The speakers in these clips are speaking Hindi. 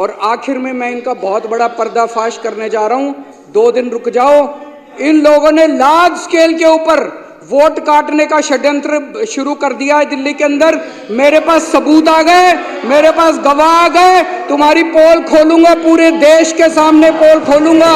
और आखिर में मैं इनका बहुत बड़ा पर्दाफाश करने जा रहा हूं। 2 दिन रुक जाओ। इन लोगों ने लार्ज स्केल के ऊपर वोट काटने का षड्यंत्र शुरू कर दिया है दिल्ली के अंदर। मेरे पास सबूत आ गए, मेरे पास गवाह आ गए। तुम्हारी पोल खोलूंगा, पूरे देश के सामने पोल खोलूंगा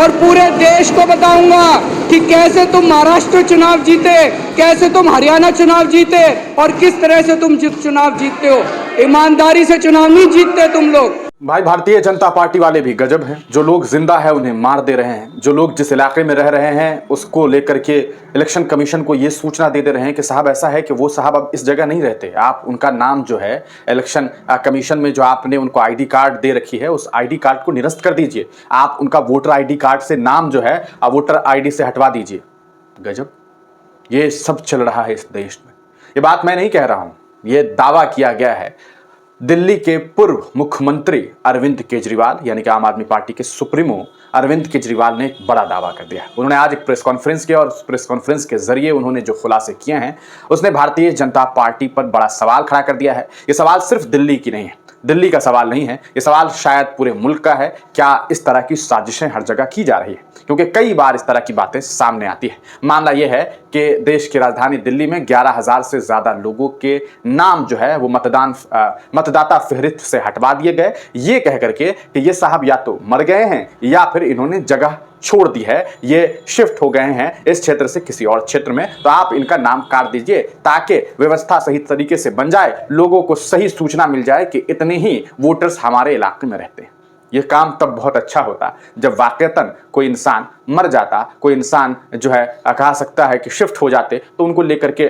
और पूरे देश को बताऊंगा कि कैसे तुम महाराष्ट्र चुनाव जीते, कैसे तुम हरियाणा चुनाव जीते और किस तरह से तुम चुनाव जीतते हो। ईमानदारी से चुनाव नहीं जीतते तुम लोग। भाई भारतीय जनता पार्टी वाले भी गजब हैं। जो लोग जिंदा है उन्हें मार दे रहे हैं, जो लोग जिस इलाके में रह रहे हैं उसको लेकर के इलेक्शन कमीशन को ये सूचना दे रहे हैं कि साहब ऐसा है कि वो साहब अब इस जगह नहीं रहते, आप उनका नाम जो है इलेक्शन कमीशन में जो आपने उनको आईडी कार्ड दे रखी है उस आईडी कार्ड को निरस्त कर दीजिए, आप उनका वोटर आईडी कार्ड से नाम जो है वोटर आईडी से हटवा दीजिए। गजब, ये सब चल रहा है इस देश में। ये बात मैं नहीं कह रहा हूं, ये दावा किया गया है दिल्ली के पूर्व मुख्यमंत्री अरविंद केजरीवाल यानी कि आम आदमी पार्टी के सुप्रीमो अरविंद केजरीवाल ने एक बड़ा दावा कर दिया। उन्होंने आज एक प्रेस कॉन्फ्रेंस किया और उस प्रेस कॉन्फ्रेंस के जरिए उन्होंने जो खुलासे किए हैं उसने भारतीय जनता पार्टी पर बड़ा सवाल खड़ा कर दिया है। ये सवाल सिर्फ दिल्ली की नहीं है, दिल्ली का सवाल नहीं है, ये सवाल शायद पूरे मुल्क का है। क्या इस तरह की साजिशें हर जगह की जा रही है? क्योंकि कई बार इस तरह की बातें सामने आती है। मामला यह है कि देश की राजधानी दिल्ली में 11,000 से ज्यादा लोगों के नाम जो है वो मतदाता फहरिस्त से हटवा दिए गए, ये कह करके कि ये साहब या तो मर गए हैं या फिर इन्होंने जगह छोड़ दी है, ये शिफ्ट हो गए हैं इस क्षेत्र से किसी और क्षेत्र में, तो आप इनका नाम काट दीजिए ताकि व्यवस्था सही तरीके से बन जाए, लोगों को सही सूचना मिल जाए कि इतने ही वोटर्स हमारे इलाके में रहते हैं। यह काम तब बहुत अच्छा होता जब वाकईतन कोई इंसान मर जाता, कोई इंसान जो है कहा सकता है कि शिफ्ट हो जाते, तो उनको लेकर के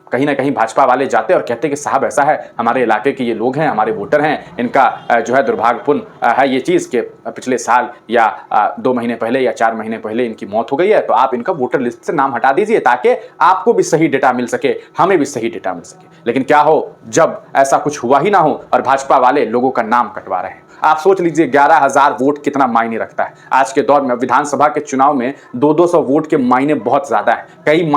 कहीं ना कहीं भाजपा वाले जाते और कहते कि साहब ऐसा है, हमारे इलाके के ये लोग हैं, हमारे वोटर हैं, इनका जो है दुर्भाग्यपूर्ण है ये चीज़ कि पिछले साल या 2 महीने पहले या 4 महीने पहले इनकी मौत हो गई है, तो आप इनका वोटर लिस्ट से नाम हटा दीजिए ताकि आपको भी सही डेटा मिल सके, हमें भी सही डेटा मिल सके। लेकिन क्या हो जब ऐसा कुछ हुआ ही ना हो और भाजपा वाले लोगों का नाम कटवा रहे हैं। आप सोच लीजिए 11,000 वोट कितना मायने रखता है। आज के दौर में विधानसभा के चुनाव में 200 वोट के मायने बहुत ज्यादा है। कई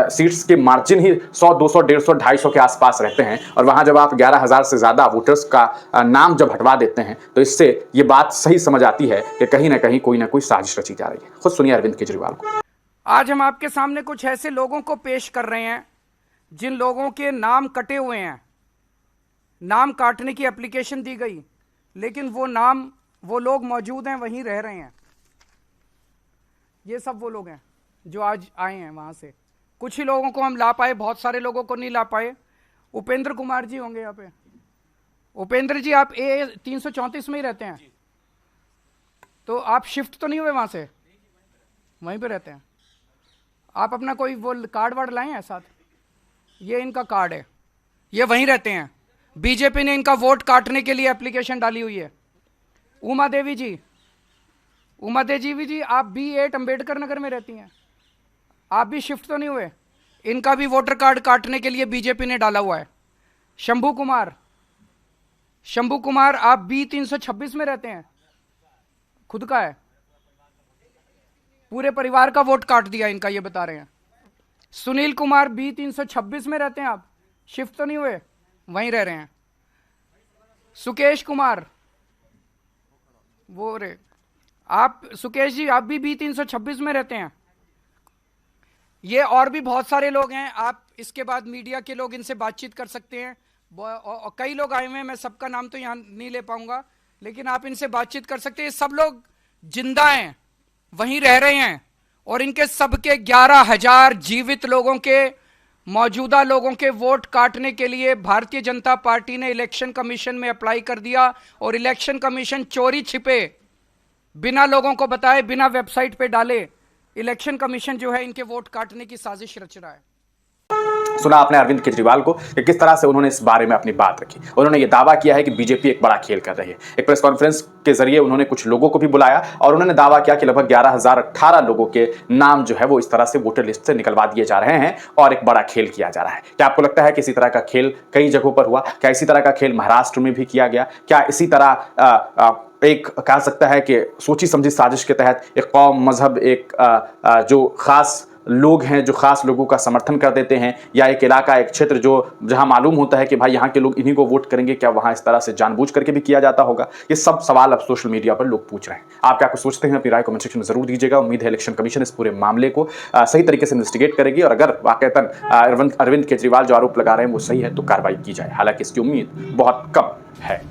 सीट्स के मार्जिन ही 100, 200, 150, 250 के आसपास रहते हैं और वहां जब आप 11,000 से ज्यादा वोटर्स का नाम जब हटवा देते हैं तो इससे ये बात सही समझ आती है कि कहीं ना कोई साजिश रची जा रही है। खुद सुनिए अरविंद केजरीवाल को। आज हम आपके सामने कुछ ऐसे लोगों को पेश कर रहे हैं जिन लोगों के नाम कटे हुए हैं, नाम काटने की एप्लीकेशन दी गई, लेकिन वो लोग मौजूद हैं, वहीं रह रहे हैं। ये सब वो लोग हैं जो आज आए हैं वहां से। कुछ ही लोगों को हम ला पाए, बहुत सारे लोगों को नहीं ला पाए। उपेंद्र कुमार जी होंगे यहाँ पे। उपेंद्र जी, आप A 334 में ही रहते हैं, तो आप शिफ्ट तो नहीं हुए वहां से? वहीं पे रहते हैं। आप अपना कोई वो कार्ड वार्ड लाए हैं साथ? ये इनका कार्ड है, ये वहीं रहते हैं। बीजेपी ने इनका वोट काटने के लिए एप्लीकेशन डाली हुई है। उमा देवी जी, आप B8 अंबेडकर नगर में रहती हैं, आप भी शिफ्ट तो नहीं हुए? इनका भी वोटर कार्ड काटने के लिए बीजेपी ने डाला हुआ है। शंभू कुमार, आप B 326 में रहते हैं, खुद का है, पूरे परिवार का वोट काट दिया इनका, ये बता रहे हैं। सुनील कुमार B 326 में रहते हैं, आप शिफ्ट तो नहीं हुए, वहीं रह रहे हैं। सुकेश कुमार, सुकेश जी, आप भी B 326 में रहते हैं। ये और भी बहुत सारे लोग हैं। आप इसके बाद मीडिया के लोग इनसे बातचीत कर सकते हैं। कई लोग आए हुए हैं, मैं सबका नाम तो यहाँ नहीं ले पाऊंगा, लेकिन आप इनसे बातचीत कर सकते हैं। सब लोग जिंदा हैं, वहीं रह रहे हैं और इनके सबके 11,000 जीवित लोगों के, मौजूदा लोगों के वोट काटने के लिए भारतीय जनता पार्टी ने इलेक्शन कमीशन में अप्लाई कर दिया और इलेक्शन कमीशन चोरी छिपे, बिना लोगों को बताए, बिना वेबसाइट पे डाले, इलेक्शन कमीशन जो है इनके वोट काटने की साजिश रच रहा है। सुना आपने अरविंद केजरीवाल को कि किस तरह से उन्होंने इस बारे में अपनी बात रखी। उन्होंने ये दावा किया है कि बीजेपी एक बड़ा खेल कर रही है। एक प्रेस कॉन्फ्रेंस के जरिए उन्होंने कुछ लोगों को भी बुलाया और उन्होंने दावा किया कि लगभग 11,018 लोगों के नाम जो है वो इस तरह से वोटर लिस्ट से निकलवा दिए जा रहे हैं और एक बड़ा खेल किया जा रहा है। क्या आपको लगता है कि इसी तरह का खेल कई जगहों पर हुआ? क्या इसी तरह का खेल महाराष्ट्र में भी किया गया? क्या इसी तरह एक कहा सकता है कि सोची समझी साजिश के तहत एक कौम, मजहब, एक जो खास लोग हैं जो खास लोगों का समर्थन कर देते हैं, या एक इलाका, एक क्षेत्र जो जहां मालूम होता है कि भाई यहाँ के लोग इन्हीं को वोट करेंगे, क्या वहां इस तरह से जानबूझ करके भी किया जाता होगा? ये सब सवाल अब सोशल मीडिया पर लोग पूछ रहे हैं। आप क्या कुछ सोचते हैं? अपनी राय कमेंट सेक्शन में जरूर दीजिएगा। उम्मीद है इलेक्शन कमीशन इस पूरे मामले को सही तरीके से इन्वेस्टिगेट करेगी, और अगर वाकईतन अरविंद केजरीवाल जो आरोप लगा रहे हैं वो सही है तो कार्रवाई की जाए। हालांकि इसकी उम्मीद बहुत कम है।